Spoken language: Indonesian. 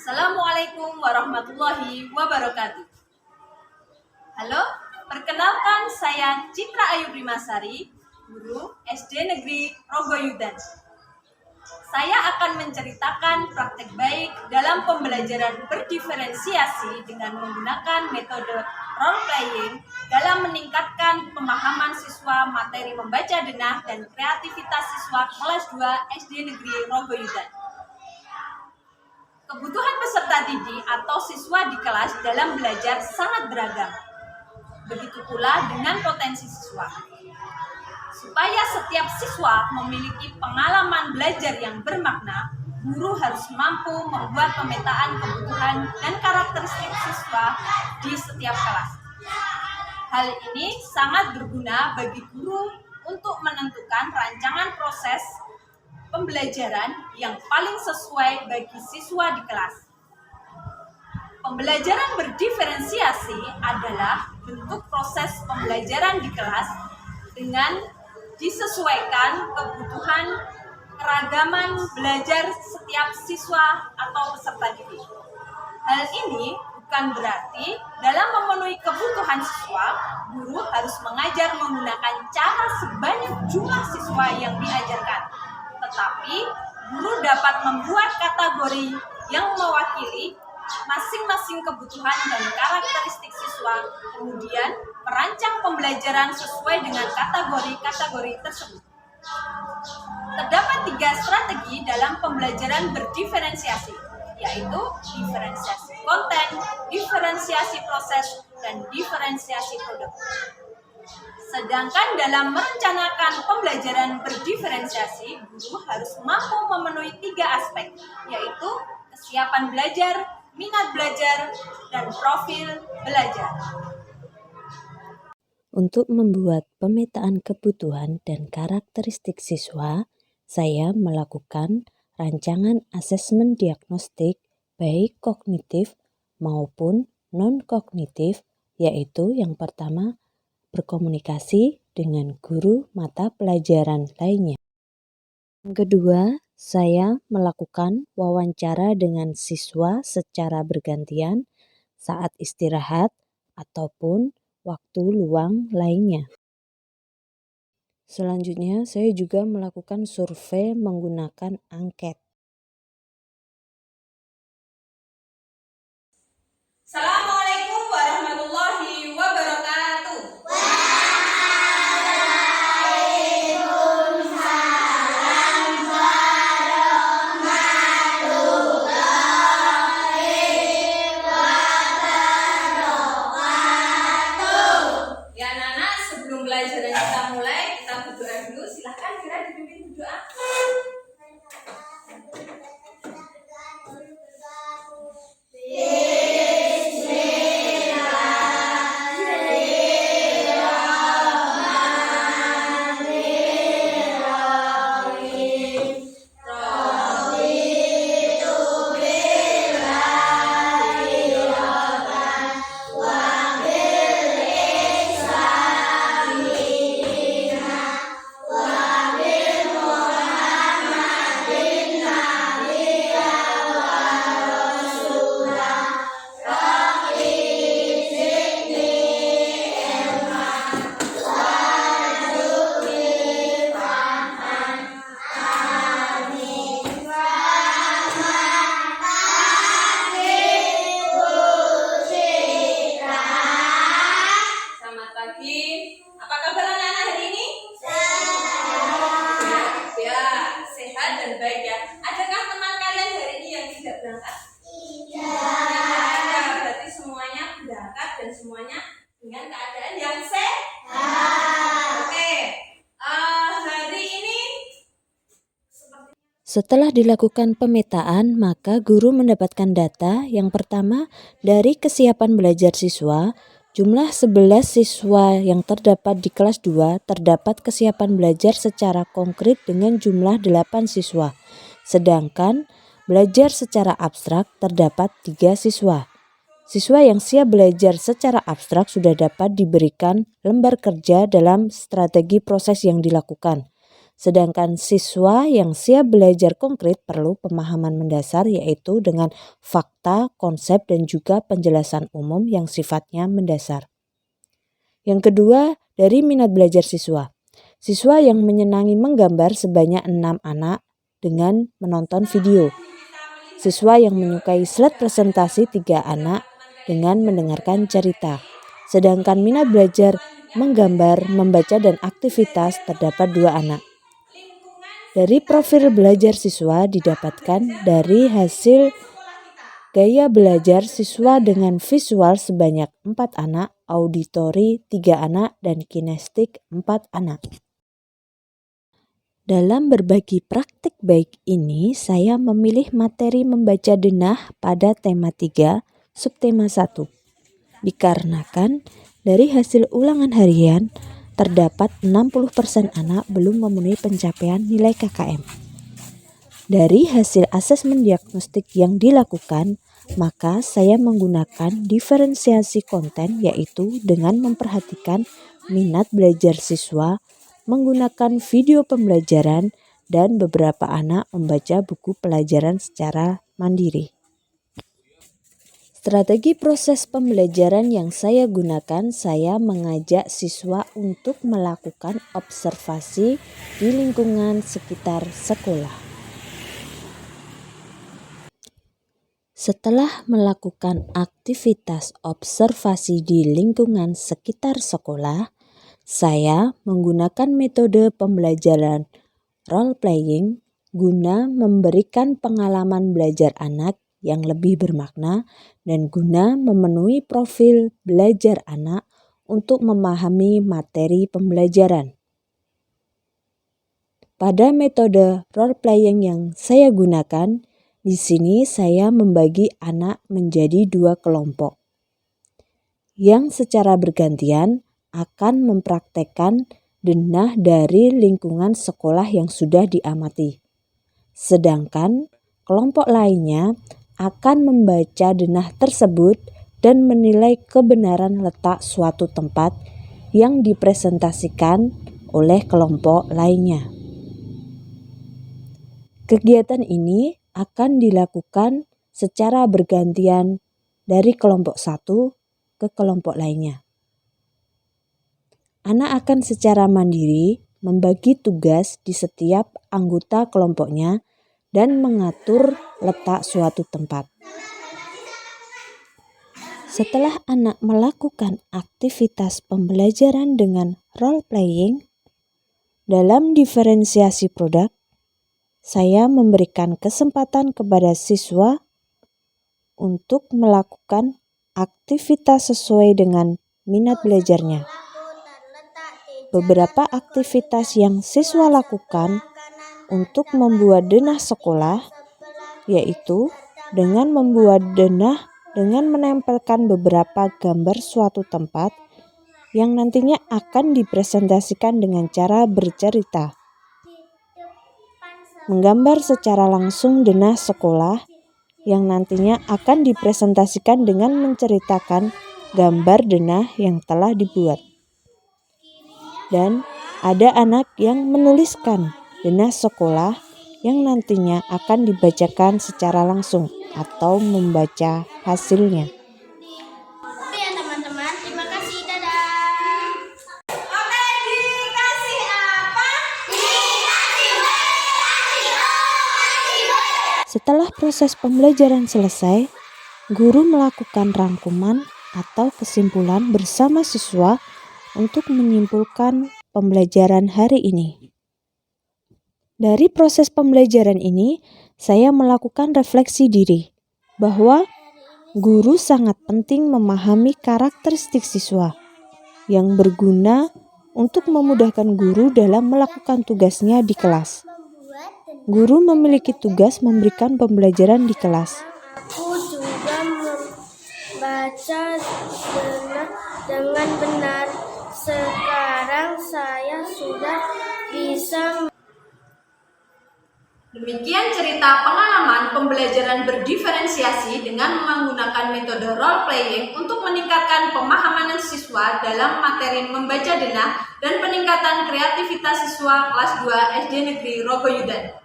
Assalamualaikum warahmatullahi wabarakatuh. Halo, perkenalkan saya Citra Ayu Primasari, guru SD Negeri Rogoyudan. Saya akan menceritakan praktek baik dalam pembelajaran berdiferensiasi dengan menggunakan metode role playing dalam meningkatkan pemahaman siswa materi membaca denah dan kreativitas siswa kelas 2 SD Negeri Rogoyudan. Kebutuhan peserta didik atau siswa di kelas dalam belajar sangat beragam. Begitu pula dengan potensi siswa. Supaya setiap siswa memiliki pengalaman belajar yang bermakna, guru harus mampu membuat pemetaan kebutuhan dan karakteristik siswa di setiap kelas. Hal ini sangat berguna bagi guru untuk menentukan rancangan proses pembelajaran yang paling sesuai bagi siswa di kelas. Pembelajaran berdiferensiasi adalah bentuk proses pembelajaran di kelas dengan disesuaikan kebutuhan keragaman belajar setiap siswa atau peserta didik. Hal ini bukan berarti dalam memenuhi kebutuhan siswa, guru harus mengajar menggunakan cara sebanyak jumlah siswa yang diajarkan. Tetapi, guru dapat membuat kategori yang mewakili masing-masing kebutuhan dan karakteristik siswa, kemudian merancang pembelajaran sesuai dengan kategori-kategori tersebut. Terdapat 3 strategi dalam pembelajaran berdiferensiasi, yaitu diferensiasi konten, diferensiasi proses, dan diferensiasi produk. Sedangkan dalam merencanakan pembelajaran berdiferensiasi, guru harus mampu memenuhi 3 aspek, yaitu kesiapan belajar, minat belajar, dan profil belajar. Untuk membuat pemetaan kebutuhan dan karakteristik siswa, saya melakukan rancangan asesmen diagnostik baik kognitif maupun non-kognitif, yaitu yang pertama, berkomunikasi dengan guru mata pelajaran lainnya. Yang kedua, saya melakukan wawancara dengan siswa secara bergantian saat istirahat ataupun waktu luang lainnya. Selanjutnya, saya juga melakukan survei menggunakan angket. Assalamualaikum warahmatullahi wabarakatuh. Ya Nana, sebelum pelajaran kita mulai, kita berdoa dulu. Silahkan Kira dipimpin berdoa. Selamat pagi. Apa kabar anak-anak hari ini? Sehat. Ya, sehat dan baik ya. Adakah teman kalian hari ini yang tidak berangkat? Tidak ada. Berarti semuanya berangkat dan semuanya dengan keadaan yang sehat. Oke. Hari ini Setelah dilakukan pemetaan, maka guru mendapatkan data yang pertama dari kesiapan belajar siswa. Jumlah 11 siswa yang terdapat di kelas 2 terdapat kesiapan belajar secara konkret dengan jumlah 8 siswa. Sedangkan belajar secara abstrak terdapat 3 siswa. Siswa yang siap belajar secara abstrak sudah dapat diberikan lembar kerja dalam strategi proses yang dilakukan. Sedangkan siswa yang siap belajar konkret perlu pemahaman mendasar yaitu dengan fakta, konsep, dan juga penjelasan umum yang sifatnya mendasar. Yang kedua, dari minat belajar siswa. Siswa yang menyenangi menggambar sebanyak 6 anak dengan menonton video. Siswa yang menyukai slide presentasi 3 anak dengan mendengarkan cerita. Sedangkan minat belajar menggambar, membaca, dan aktivitas terdapat 2 anak. Dari profil belajar siswa didapatkan dari hasil gaya belajar siswa dengan visual sebanyak 4 anak, auditori 3 anak, dan kinestik 4 anak. Dalam berbagi praktik baik ini, saya memilih materi membaca denah pada tema 3, subtema 1. Dikarenakan dari hasil ulangan harian, terdapat 60% anak belum memenuhi pencapaian nilai KKM. Dari hasil asesmen diagnostik yang dilakukan, maka saya menggunakan diferensiasi konten yaitu dengan memperhatikan minat belajar siswa, menggunakan video pembelajaran, dan beberapa anak membaca buku pelajaran secara mandiri. Strategi proses pembelajaran yang saya gunakan, saya mengajak siswa untuk melakukan observasi di lingkungan sekitar sekolah. Setelah melakukan aktivitas observasi di lingkungan sekitar sekolah, saya menggunakan metode pembelajaran role playing guna memberikan pengalaman belajar anak yang lebih bermakna dan guna memenuhi profil belajar anak untuk memahami materi pembelajaran. Pada metode role playing yang saya gunakan, di sini saya membagi anak menjadi 2 kelompok yang secara bergantian akan mempraktekkan denah dari lingkungan sekolah yang sudah diamati. Sedangkan kelompok lainnya akan membaca denah tersebut dan menilai kebenaran letak suatu tempat yang dipresentasikan oleh kelompok lainnya. Kegiatan ini akan dilakukan secara bergantian dari kelompok satu ke kelompok lainnya. Anak akan secara mandiri membagi tugas di setiap anggota kelompoknya dan mengatur letak suatu tempat. Setelah anak melakukan aktivitas pembelajaran dengan role playing, dalam diferensiasi produk, saya memberikan kesempatan kepada siswa untuk melakukan aktivitas sesuai dengan minat belajarnya. Beberapa aktivitas yang siswa lakukan untuk membuat denah sekolah, yaitu dengan membuat denah dengan menempelkan beberapa gambar suatu tempat yang nantinya akan dipresentasikan dengan cara bercerita. Menggambar secara langsung denah sekolah yang nantinya akan dipresentasikan dengan menceritakan gambar denah yang telah dibuat. Dan ada anak yang menuliskan denah sekolah yang nantinya akan dibacakan secara langsung atau membaca hasilnya. Oke ya teman-teman, terima kasih, dadah. Oke, dikasih apa? Setelah proses pembelajaran selesai, guru melakukan rangkuman atau kesimpulan bersama siswa untuk menyimpulkan pembelajaran hari ini. Dari proses pembelajaran ini, saya melakukan refleksi diri bahwa guru sangat penting memahami karakteristik siswa yang berguna untuk memudahkan guru dalam melakukan tugasnya di kelas. Guru memiliki tugas memberikan pembelajaran di kelas. Aku juga membaca denah dengan benar. Sekarang saya sudah bisa Demikian cerita pengalaman pembelajaran berdiferensiasi dengan menggunakan metode role playing untuk meningkatkan pemahaman siswa dalam materi membaca denah dan peningkatan kreativitas siswa kelas 2 SD Negeri Rogoyudan.